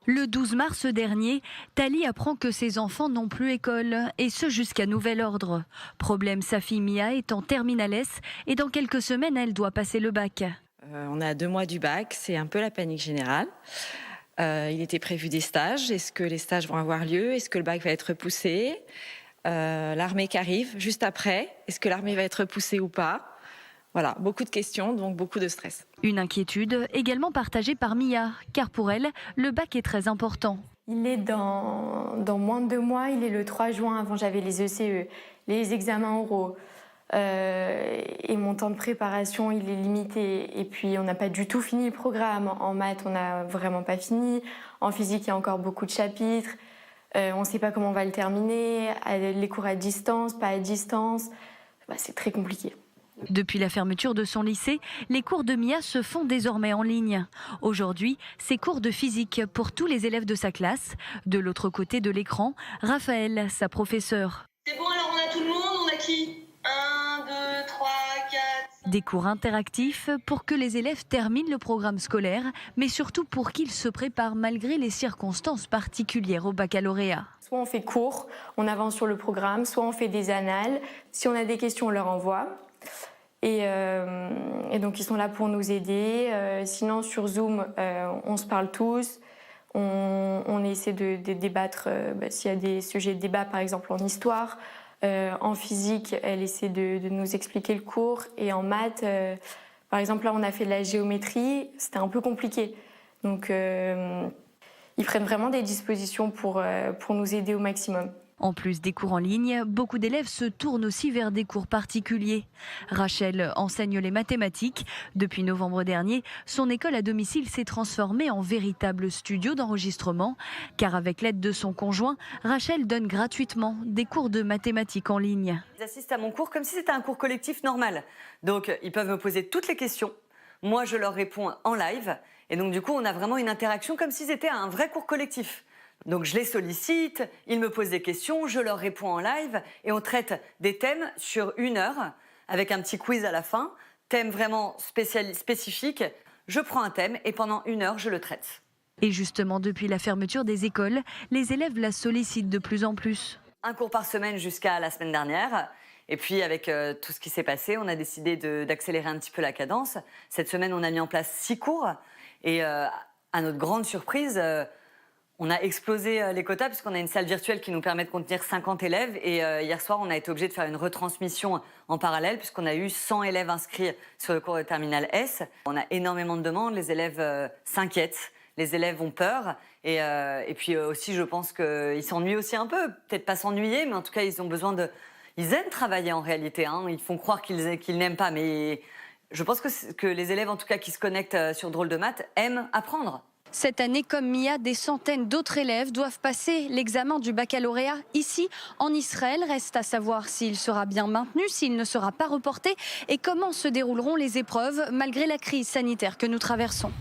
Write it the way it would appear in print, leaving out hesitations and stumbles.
Le 12 mars dernier, Tali apprend que ses enfants n'ont plus école, et ce jusqu'à nouvel ordre. Problème, sa fille Mia est en terminale S et dans quelques semaines, elle doit passer le bac. On est à 2 mois du bac, c'est un peu la panique générale. Il était prévu des stages. Est-ce que les stages vont avoir lieu? Est-ce que le bac va être repoussé? L'armée qui arrive juste après. Est-ce que l'armée va être repoussée ou pas? Voilà, beaucoup de questions, donc beaucoup de stress. Une inquiétude également partagée par Mia, car pour elle, le bac est très important. Il est dans moins de 2 mois, il est le 3 juin. Avant, j'avais les ECE, les examens oraux. Et mon temps de préparation, il est limité. Et puis, on n'a pas du tout fini le programme. En maths, on n'a vraiment pas fini. En physique, il y a encore beaucoup de chapitres. On ne sait pas comment on va le terminer. Les cours à distance, pas à distance. C'est très compliqué. Depuis la fermeture de son lycée, les cours de Mia se font désormais en ligne. Aujourd'hui, c'est cours de physique pour tous les élèves de sa classe. De l'autre côté de l'écran, Raphaël, sa professeure. C'est bon, alors on a tout le monde, on a qui 1, 2, 3, 4... Des cours interactifs pour que les élèves terminent le programme scolaire, mais surtout pour qu'ils se préparent malgré les circonstances particulières au baccalauréat. Soit on fait cours, on avance sur le programme, soit on fait des annales. Si on a des questions, on leur envoie. Et donc ils sont là pour nous aider. Sinon sur Zoom, on se parle tous. On essaie de débattre s'il y a des sujets de débat, par exemple en histoire. En physique, elle essaie de nous expliquer le cours. Et en maths, par exemple, là, on a fait de la géométrie. C'était un peu compliqué. Donc, ils prennent vraiment des dispositions pour nous aider au maximum. En plus des cours en ligne, beaucoup d'élèves se tournent aussi vers des cours particuliers. Rachel enseigne les mathématiques. Depuis novembre dernier, son école à domicile s'est transformée en véritable studio d'enregistrement. Car avec l'aide de son conjoint, Rachel donne gratuitement des cours de mathématiques en ligne. Ils assistent à mon cours comme si c'était un cours collectif normal. Donc, ils peuvent me poser toutes les questions. Moi, je leur réponds en live. Et donc, du coup, on a vraiment une interaction comme si c'était un vrai cours collectif. Donc je les sollicite, ils me posent des questions, je leur réponds en live et on traite des thèmes sur 1 heure avec un petit quiz à la fin, thème vraiment spécifique. Je prends un thème et pendant 1 heure, je le traite. Et justement, depuis la fermeture des écoles, les élèves la sollicitent de plus en plus. Un cours par semaine jusqu'à la semaine dernière. Et puis avec tout ce qui s'est passé, on a décidé d'accélérer un petit peu la cadence. Cette semaine, on a mis en place 6 cours et à notre grande surprise... on a explosé les quotas puisqu'on a une salle virtuelle qui nous permet de contenir 50 élèves. Et hier soir, on a été obligé de faire une retransmission en parallèle puisqu'on a eu 100 élèves inscrits sur le cours de terminale S. On a énormément de demandes, les élèves s'inquiètent, les élèves ont peur. Et puis aussi, je pense qu'ils s'ennuient aussi un peu. Peut-être pas s'ennuyer, mais en tout cas, ils ont besoin de... Ils aiment travailler en réalité. Ils font croire qu'ils n'aiment pas. Mais je pense que les élèves, en tout cas, qui se connectent sur Drôle de Maths, aiment apprendre. Cette année, comme Mia, des centaines d'autres élèves doivent passer l'examen du baccalauréat ici, en Israël. Reste à savoir s'il sera bien maintenu, s'il ne sera pas reporté et comment se dérouleront les épreuves malgré la crise sanitaire que nous traversons.